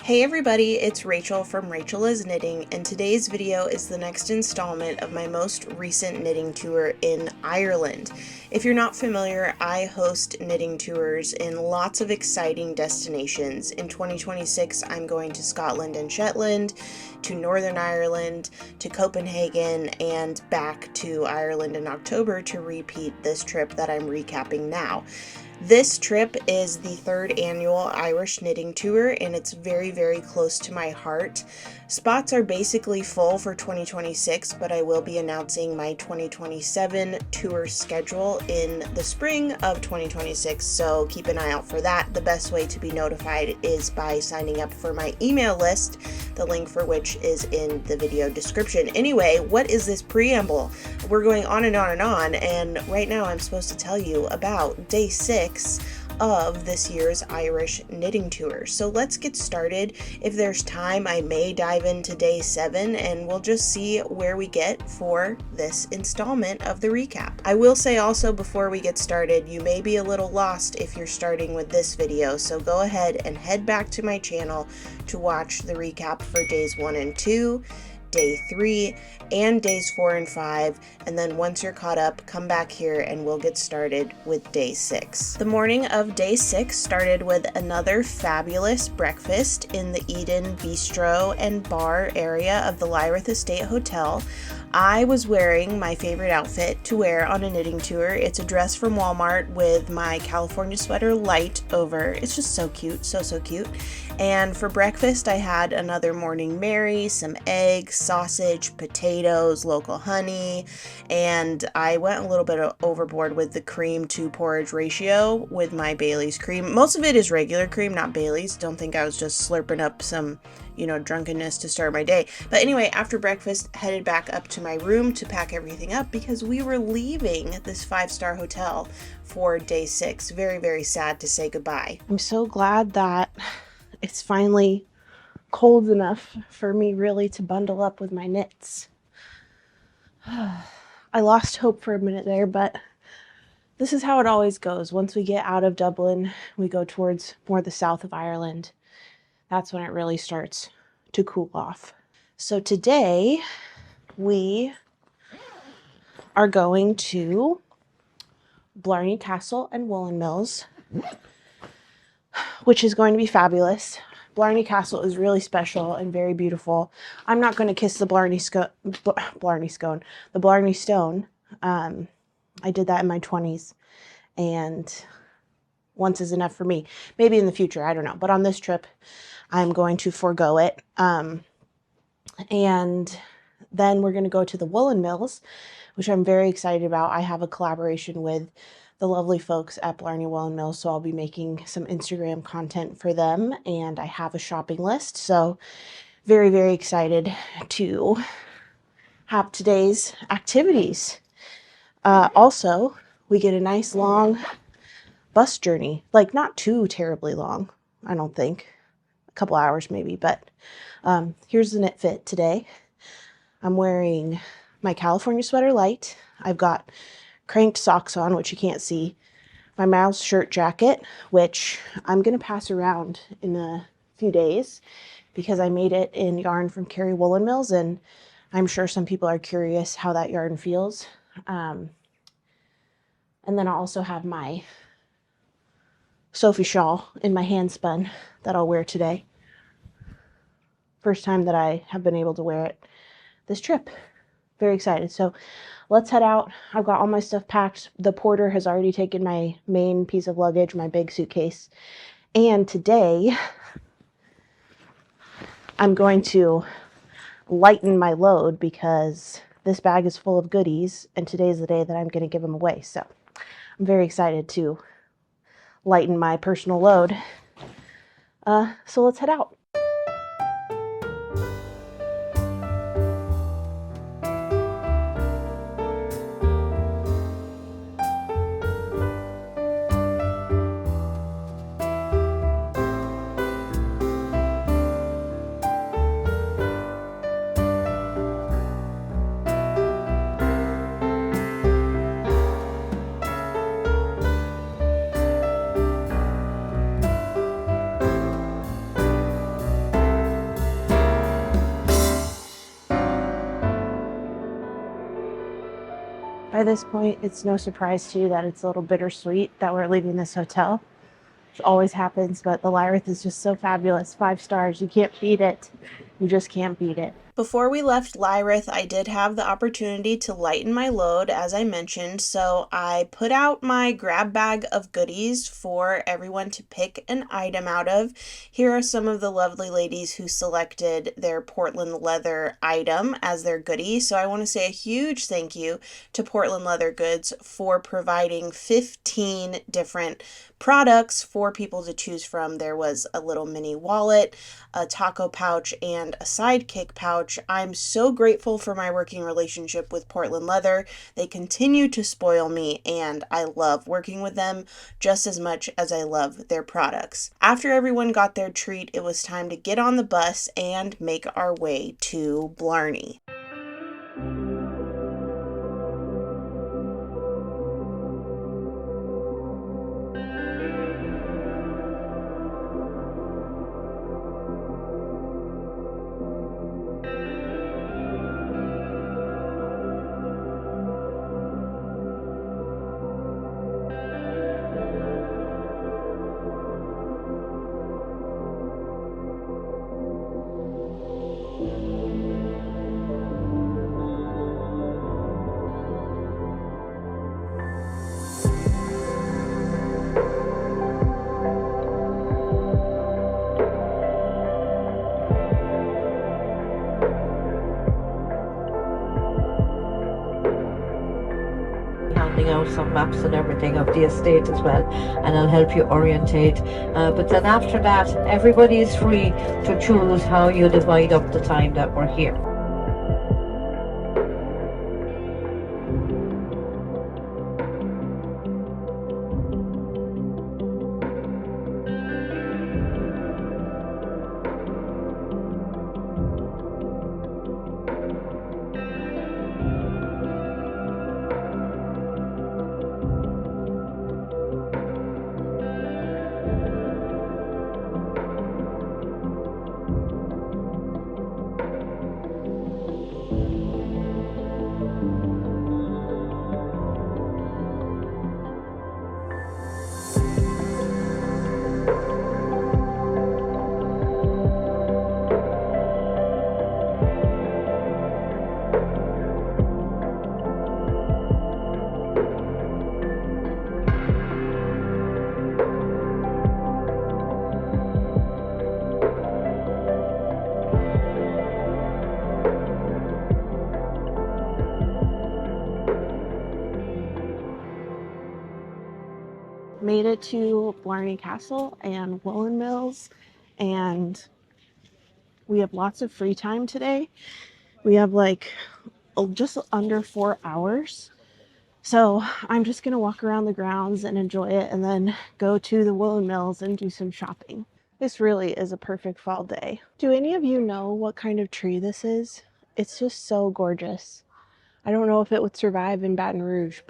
Hey everybody, it's Rachel from Rachel is Knitting, and today's video is the next installment of my most recent knitting tour in Ireland. If you're not familiar, I host knitting tours in lots of exciting destinations. In 2026, I'm going to Scotland and Shetland, to Northern Ireland, to Copenhagen, and back to Ireland in October to repeat this trip that I'm recapping now. This trip is the third annual Irish knitting tour, and it's very, very close to my heart. Spots are basically full for 2026, but I will be announcing my 2027 tour schedule in the spring of 2026, so keep an eye out for that. The best way to be notified is by signing up for my email list, the link for which is in the video description. Anyway, what is this preamble? We're going on and on and on, and right now I'm supposed to tell you about day 6 of this year's Irish knitting tour. So let's get started. If there's time, I may dive into day 7 and we'll just see where we get for this installment of the recap. I will say also before we get started, you may be a little lost if you're starting with this video, so go ahead and head back to my channel to watch the recap for days 1 and 2, day 3, and days 4 and 5, and then once you're caught up, come back here and we'll get started with day 6. The morning of day 6 started with another fabulous breakfast in the Eden Bistro and Bar area of the Lyrith Estate Hotel. I was wearing my favorite outfit to wear on a knitting tour. It's a dress from Walmart with my California sweater light over. It's just so cute, so cute. And for breakfast, I had another Morning Mary, some eggs, sausage, potatoes, local honey, and I went a little bit overboard with the cream to porridge ratio with my Bailey's cream. Most of it is regular cream, not Bailey's. Don't think I was just slurping up some, drunkenness to start my day. But anyway, after breakfast, headed back up to my room to pack everything up because we were leaving this 5-star hotel for day 6. Very, very sad to say goodbye. I'm so glad that it's finally cold enough for me really to bundle up with my knits. I lost hope for a minute there, but this is how it always goes. Once we get out of Dublin, we go towards more the south of Ireland. That's when it really starts to cool off. So today we are going to Blarney Castle and Woolen Mills, which is going to be fabulous. Blarney Castle is really special and very beautiful. I'm not going to kiss the Blarney Stone. I did that in my 20s, and once is enough for me. Maybe in the future, I don't know. But on this trip, I'm going to forego it. And then we're going to go to the Woolen Mills, which I'm very excited about. I have a collaboration with the lovely folks at Blarney Woolen Mills, so I'll be making some Instagram content for them, and I have a shopping list, so very, very excited to have today's activities. Also, we get a nice long bus journey, like not too terribly long, I don't think, a couple hours maybe, but here's the knit fit today. I'm wearing my California sweater light. I've got cranked socks on, which you can't see. My mouse shirt jacket, which I'm going to pass around in a few days because I made it in yarn from Kerry Woolen Mills, and I'm sure some people are curious how that yarn feels. And then I also have my Sophie shawl in my hand spun that I'll wear today. First time that I have been able to wear it this trip. Very excited. So let's head out. I've got all my stuff packed. The porter has already taken my main piece of luggage, my big suitcase. And today I'm going to lighten my load because this bag is full of goodies, and today's the day that I'm going to give them away. So I'm very excited to lighten my personal load. So let's head out. this point, it's no surprise to you that it's a little bittersweet that we're leaving this hotel. It always happens, but the Lyrith is just so fabulous. 5 stars. You can't beat it. You just can't beat it. Before we left Lyrith, I did have the opportunity to lighten my load, as I mentioned, so I put out my grab bag of goodies for everyone to pick an item out of. Here are some of the lovely ladies who selected their Portland leather item as their goodie, so I want to say a huge thank you to Portland Leather Goods for providing 15 different products for people to choose from. There was a little mini wallet, a taco pouch, and a sidekick pouch. I'm so grateful for my working relationship with Portland Leather. They continue to spoil me, and I love working with them just as much as I love their products. After everyone got their treat, it was time to get on the bus and make our way to Blarney. Handing out some maps and everything of the estate as well, and I'll help you orientate. But then after that, everybody is free to choose how you divide up the time that we're here. Made it to Blarney Castle and woolen mills, and we have lots of free time today. We have like just under 4 hours, so I'm just gonna walk around the grounds and enjoy it, and then go to the woolen mills and do some shopping. This really is a perfect fall day. Do any of you know what kind of tree this is? It's just so gorgeous. I don't know if it would survive in Baton Rouge,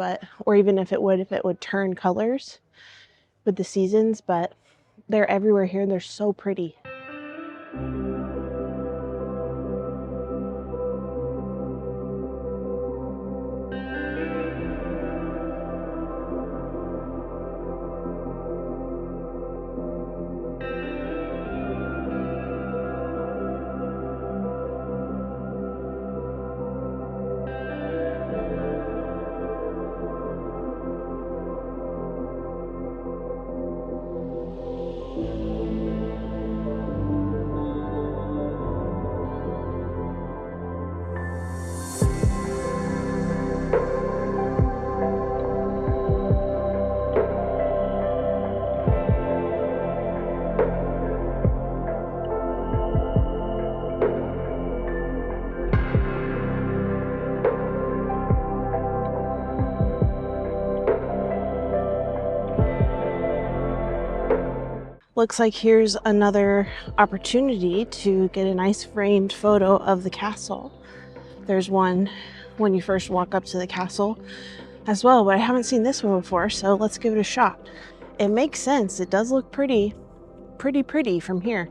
or even if it would turn colors with the seasons, but they're everywhere here and they're so pretty. Looks like here's another opportunity to get a nice framed photo of the castle. There's one when you first walk up to the castle as well, but I haven't seen this one before, so let's give it a shot. It makes sense. It does look pretty from here.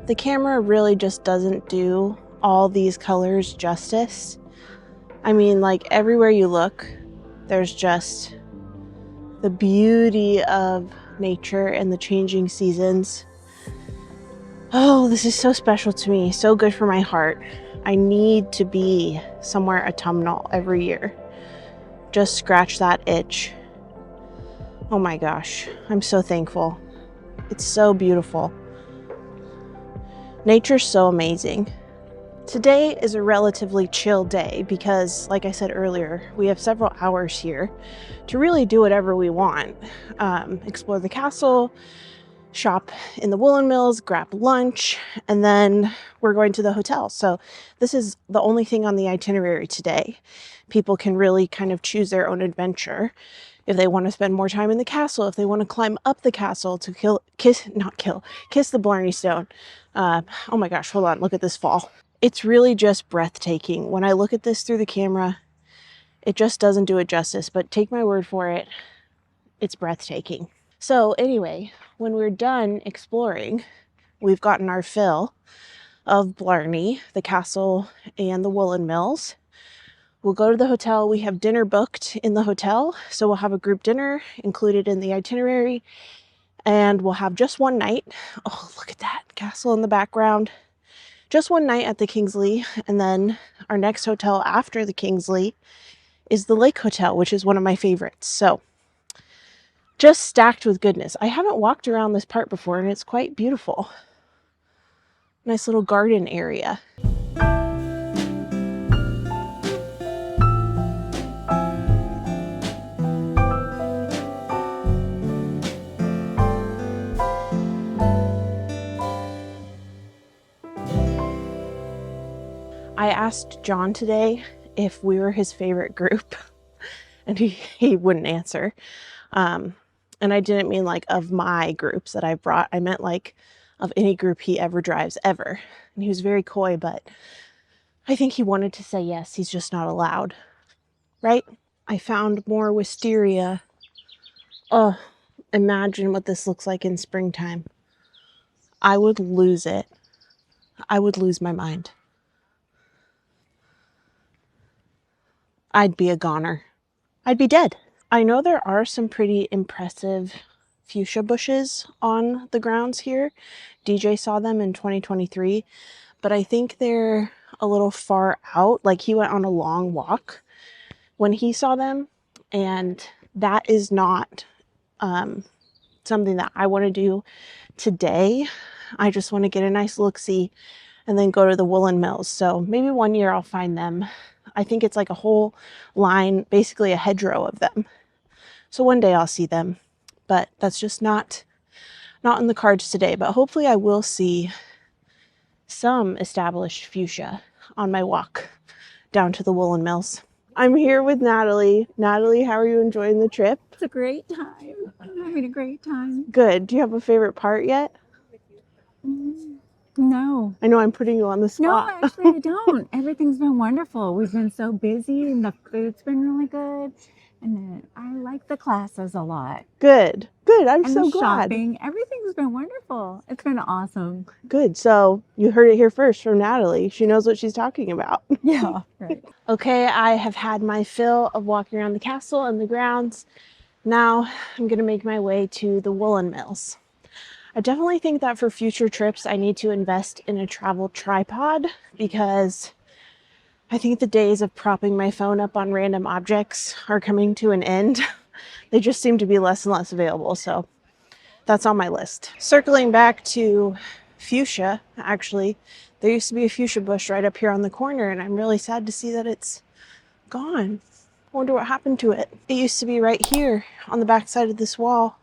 The camera really just doesn't do all these colors justice. I mean, like everywhere you look, there's just the beauty of nature and the changing seasons. Oh, this is so special to me, so good for my heart. I need to be somewhere autumnal every year. Just scratch that itch. Oh my gosh, I'm so thankful. It's so beautiful. Nature's so amazing. Today is a relatively chill day because, like I said earlier, we have several hours here to really do whatever we want. Explore the castle, shop in the woolen mills, grab lunch, and then we're going to the hotel. So this is the only thing on the itinerary today. People can really kind of choose their own adventure. If they want to spend more time in the castle, if they want to climb up the castle to kiss the Blarney stone. Oh my gosh, hold on, look at this fall. It's really just breathtaking. When I look at this through the camera, it just doesn't do it justice, but take my word for it, it's breathtaking. So anyway, when we're done exploring, we've gotten our fill of Blarney, the castle, and the woolen mills. We'll go to the hotel. We have dinner booked in the hotel, so we'll have a group dinner included in the itinerary, and we'll have just one night. Oh, look at that castle in the background. Just one night at the Kingsley, and then our next hotel after the Kingsley is the Lake Hotel, which is one of my favorites. So just stacked with goodness. I haven't walked around this part before, and it's quite beautiful. Nice little garden area. I asked John today if we were his favorite group, and he wouldn't answer. And I didn't mean like of my groups that I brought. I meant like of any group he ever drives ever. And he was very coy, but I think he wanted to say yes. He's just not allowed, right? I found more wisteria. Oh, imagine what this looks like in springtime. I would lose it. I would lose my mind. I'd be a goner. I'd be dead. I know there are some pretty impressive fuchsia bushes on the grounds here. DJ saw them in 2023, but I think they're a little far out. Like he went on a long walk when he saw them, and that is not something that I want to do today. I just want to get a nice look-see and then go to the woolen mills. So maybe one year I'll find them. I think it's like a whole line, basically a hedgerow of them. So one day I'll see them, but that's just not in the cards today. But hopefully I will see some established fuchsia on my walk down to the woolen mills. I'm here with Natalie. Natalie, how are you enjoying the trip? It's a great time. I'm having a great time. Good. Do you have a favorite part yet? No. I know I'm putting you on the spot. No, actually I don't. Everything's been wonderful. We've been so busy and the food's been really good. And I like the classes a lot. Good. Good. I'm and so the glad. Shopping. Everything's been wonderful. It's been awesome. Good. So you heard it here first from Natalie. She knows what she's talking about. Yeah, right. Okay, I have had my fill of walking around the castle and the grounds. Now I'm going to make my way to the woolen mills. I definitely think that for future trips, I need to invest in a travel tripod because I think the days of propping my phone up on random objects are coming to an end. They just seem to be less and less available, so that's on my list. Circling back to fuchsia, actually, there used to be a fuchsia bush right up here on the corner, and I'm really sad to see that it's gone. I wonder what happened to it. It used to be right here on the back side of this wall.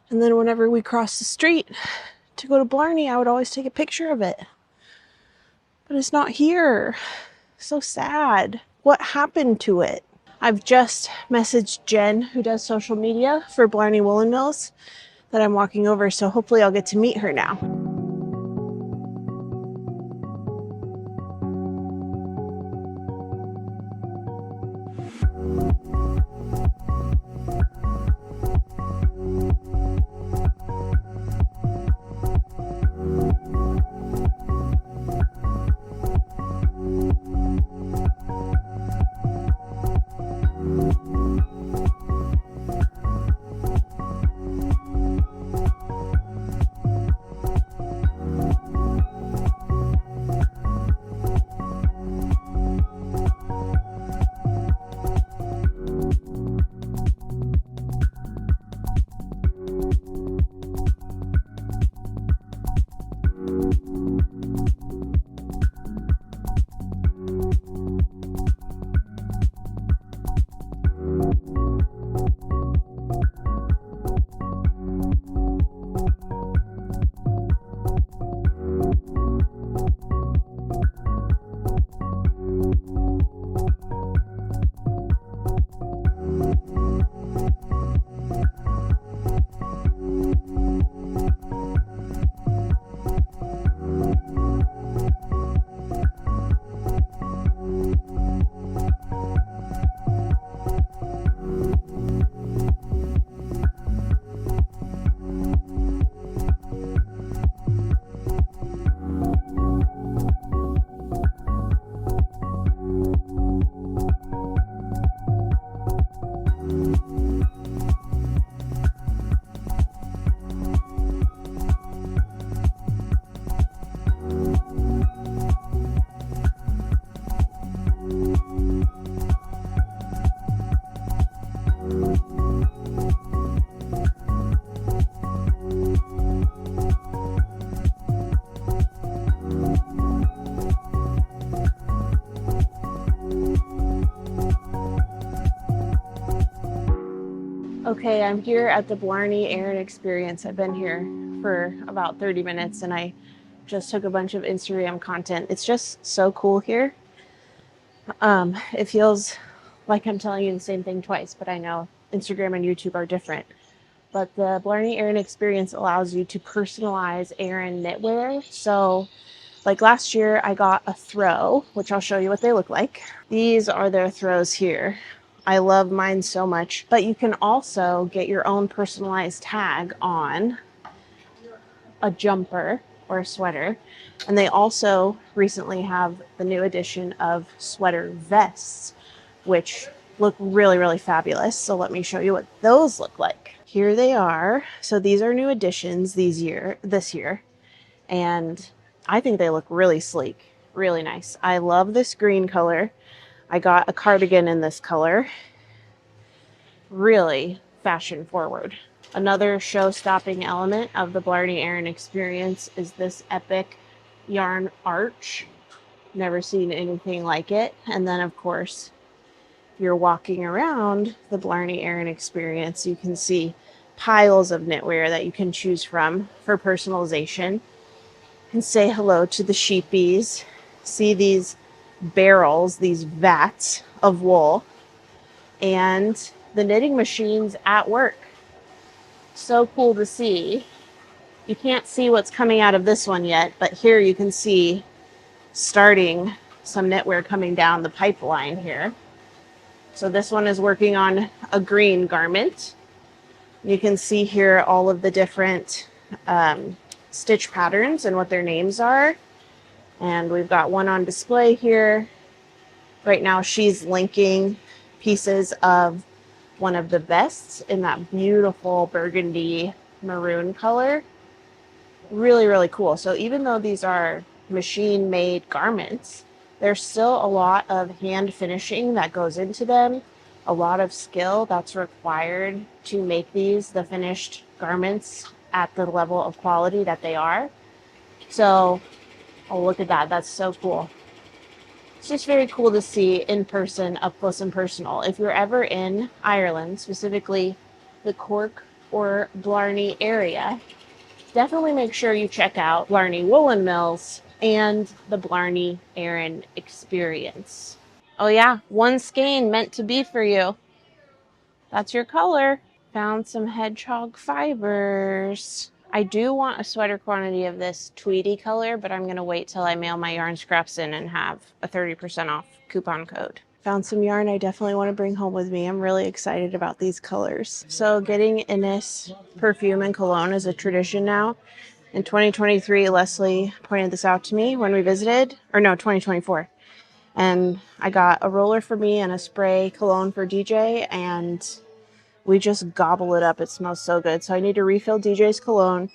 And then whenever we crossed the street to go to Blarney, I would always take a picture of it. But it's not here. So sad. What happened to it? I've just messaged Jen, who does social media for Blarney Woolen Mills, that I'm walking over, so hopefully I'll get to meet her now. Okay, I'm here at the Blarney Aaron Experience. I've been here for about 30 minutes and I just took a bunch of Instagram content. It's just so cool here. It feels like I'm telling you the same thing twice, but I know Instagram and YouTube are different. But the Blarney Aaron Experience allows you to personalize Aaron knitwear. So like last year I got a throw, which I'll show you what they look like. These are their throws here. I love mine so much, but you can also get your own personalized tag on a jumper or a sweater. And they also recently have the new edition of sweater vests, which look really, really fabulous. So let me show you what those look like. Here they are. So these are new additions this year. And I think they look really sleek, really nice. I love this green color. I got a cardigan in this color. Really fashion forward. Another show-stopping element of the Blarney Aaron Experience is this epic yarn arch. Never seen anything like it. And then of course, if you're walking around the Blarney Aaron Experience, you can see piles of knitwear that you can choose from for personalization. And say hello to the sheepies. See these barrels, these vats of wool, and the knitting machines at work. So cool to see. You can't see what's coming out of this one yet, but here you can see starting some knitwear coming down the pipeline here. So this one is working on a green garment. You can see here all of the different stitch patterns and what their names are. And we've got one on display here. Right now she's linking pieces of one of the vests in that beautiful burgundy maroon color. Really, really cool. So even though these are machine-made garments, there's still a lot of hand finishing that goes into them, a lot of skill that's required to make these the finished garments at the level of quality that they are. So, oh, look at that. That's so cool. It's just very cool to see in person, up close and personal. If you're ever in Ireland, specifically the Cork or Blarney area, definitely make sure you check out Blarney Woolen Mills and the Blarney Aaron Experience. Oh yeah, one skein meant to be for you. That's your color. Found some hedgehog fibers. I do want a sweater quantity of this tweedy color, but I'm gonna wait till I mail my yarn scraps in and have a 30% off coupon code. Found some yarn I definitely want to bring home with me. I'm really excited about these colors. So getting Innis perfume and cologne is a tradition now. In 2023, Leslie pointed this out to me when we visited, or no, 2024. And I got a roller for me and a spray cologne for DJ, and we just gobble it up. It smells so good. So I need to refill DJ's cologne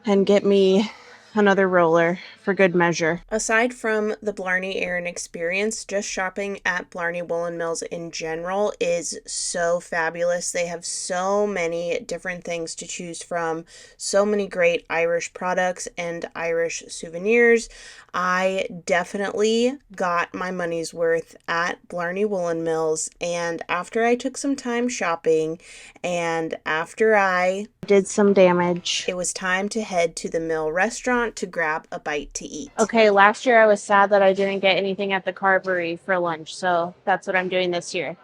and get me another roller for good measure. Aside from the Blarney Aaron Experience, just shopping at Blarney Woolen Mills in general is so fabulous. They have so many different things to choose from, so many great Irish products and Irish souvenirs. I definitely got my money's worth at Blarney Woolen Mills, and after I took some time shopping and after I did some damage, it was time to head to the Mill restaurant to grab a bite to eat. Okay, last year I was sad that I didn't get anything at the Carvery for lunch, so that's what I'm doing this year.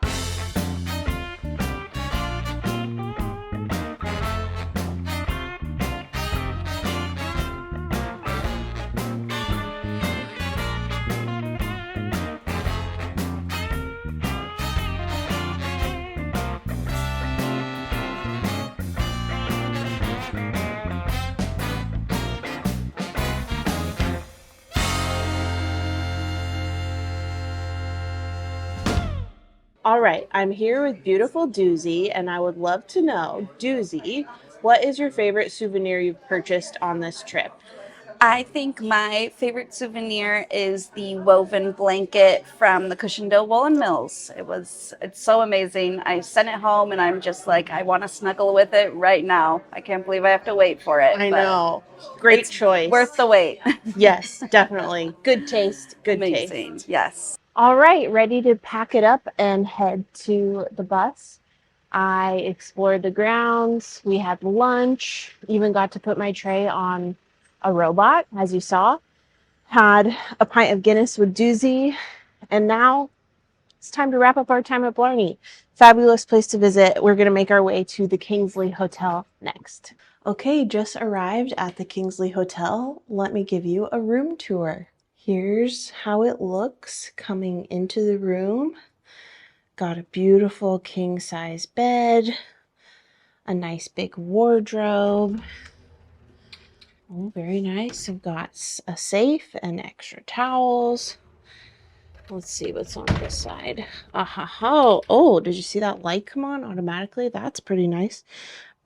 All right, I'm here with beautiful Doozy, and I would love to know, Doozy, what is your favorite souvenir you've purchased on this trip? I think my favorite souvenir is the woven blanket from the Cushendale Woolen Mills. It's so amazing. I sent it home and I'm just like, I want to snuggle with it right now. I can't believe I have to wait for it. I but know. Great it's choice. worth the wait. Yes, definitely. Good taste. Good Amazing. taste. Yes. All right, ready to pack it up and head to the bus. I explored the grounds. We had lunch. Even got to put my tray on a robot, as you saw. Had a pint of Guinness with Doozy. And now it's time to wrap up our time at Blarney. Fabulous place to visit. We're going to make our way to the Kingsley Hotel next. Okay, just arrived at the Kingsley Hotel. Let me give you a room tour. Here's how it looks coming into the room. Got a beautiful king-size bed, a nice big wardrobe. Oh, very nice. I've got a safe and extra towels. Let's see what's on this side. Oh, did you see that light come on automatically? That's pretty nice.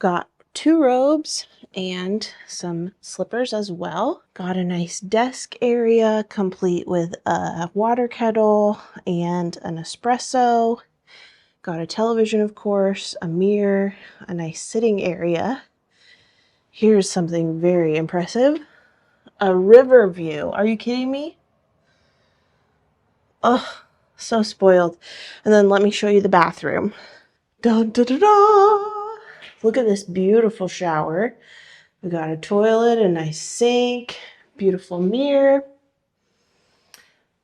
Got 2 robes and some slippers as well. Got a nice desk area complete with a water kettle and an espresso. Got a television, of course, a mirror, a nice sitting area. Here's something very impressive. A river view. Are you kidding me? Oh, so spoiled. And then let me show you the bathroom. Dun, da, da, da. Look at this beautiful shower. We got a toilet, a nice sink, beautiful mirror.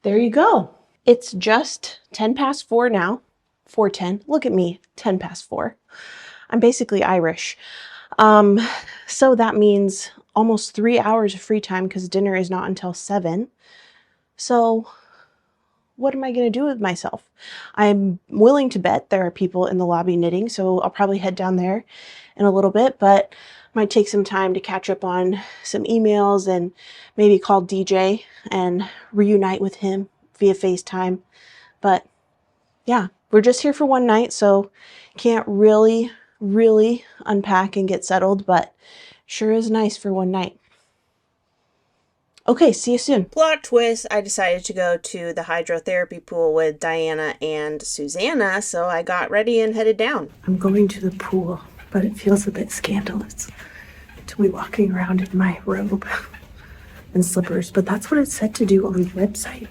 There you go. It's just 10 past 4 now. 4:10. Look at me, 10 past 4. I'm basically Irish. So that means almost 3 hours of free time because dinner is not until 7. So what am I going to do with myself? I'm willing to bet there are people in the lobby knitting, so I'll probably head down there in a little bit, but might take some time to catch up on some emails and maybe call DJ and reunite with him via FaceTime. But yeah, we're just here for one night, so can't really unpack and get settled, but sure is nice for one night. Okay, see you soon. Plot twist, I decided to go to the hydrotherapy pool with Diana and Susanna, so I got ready and headed down. I'm going to the pool, but it feels a bit scandalous to be walking around in my robe and slippers, but that's what it said to do on the website.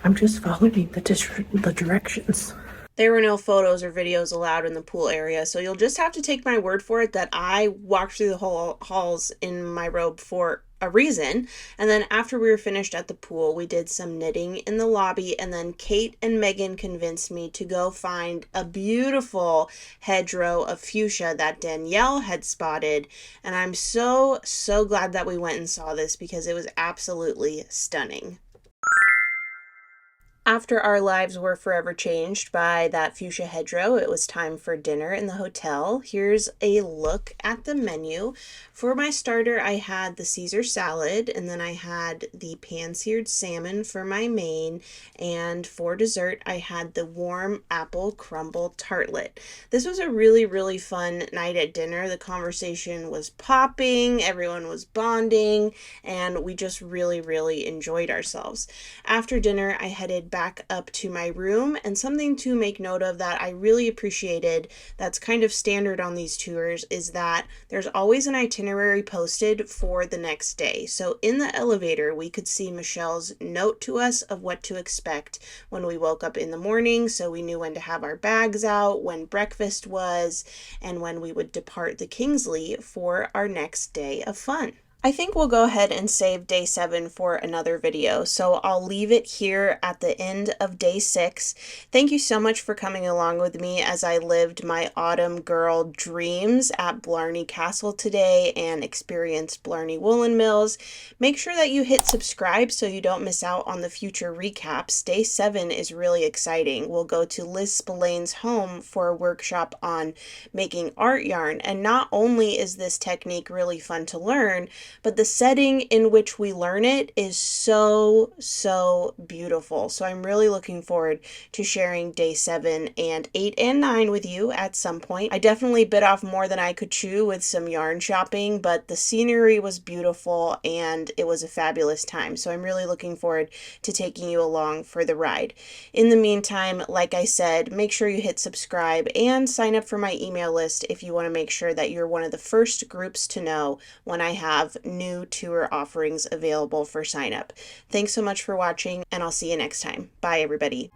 I'm just following the directions. There were no photos or videos allowed in the pool area, so you'll just have to take my word for it that I walked through the whole halls in my robe for a reason. And then after we were finished at the pool, we did some knitting in the lobby, and then Kate and Megan convinced me to go find a beautiful hedgerow of fuchsia that Danielle had spotted. And I'm so glad that we went and saw this because it was absolutely stunning. After our lives were forever changed by that fuchsia hedgerow, it was time for dinner in the hotel. Here's a look at the menu. For my starter, I had the Caesar salad, and then I had the pan-seared salmon for my main, and for dessert, I had the warm apple crumble tartlet. This was a really fun night at dinner. The conversation was popping, everyone was bonding, and we just really enjoyed ourselves. After dinner, I headed back up to my room, and something to make note of that I really appreciated that's kind of standard on these tours is that there's always an itinerary posted for the next day. So in the elevator, we could see Michelle's note to us of what to expect when we woke up in the morning, so we knew when to have our bags out, when breakfast was, and when we would depart the Kingsley for our next day of fun. I think we'll go ahead and save day 7 for another video, so I'll leave it here at the end of day 6. Thank you so much for coming along with me as I lived my autumn girl dreams at Blarney Castle today and experienced Blarney Woolen Mills. Make sure that you hit subscribe so you don't miss out on the future recaps. Day 7 is really exciting. We'll go to Liz Spillane's home for a workshop on making art yarn, and not only is this technique really fun to learn, but the setting in which we learn it is so, so beautiful. So I'm really looking forward to sharing day 7 and 8 and 9 with you at some point. I definitely bit off more than I could chew with some yarn shopping, but the scenery was beautiful and it was a fabulous time. So I'm really looking forward to taking you along for the ride. In the meantime, like I said, make sure you hit subscribe and sign up for my email list if you want to make sure that you're one of the first groups to know when I have new tour offerings available for sign up. Thanks so much for watching, and I'll see you next time. Bye, everybody.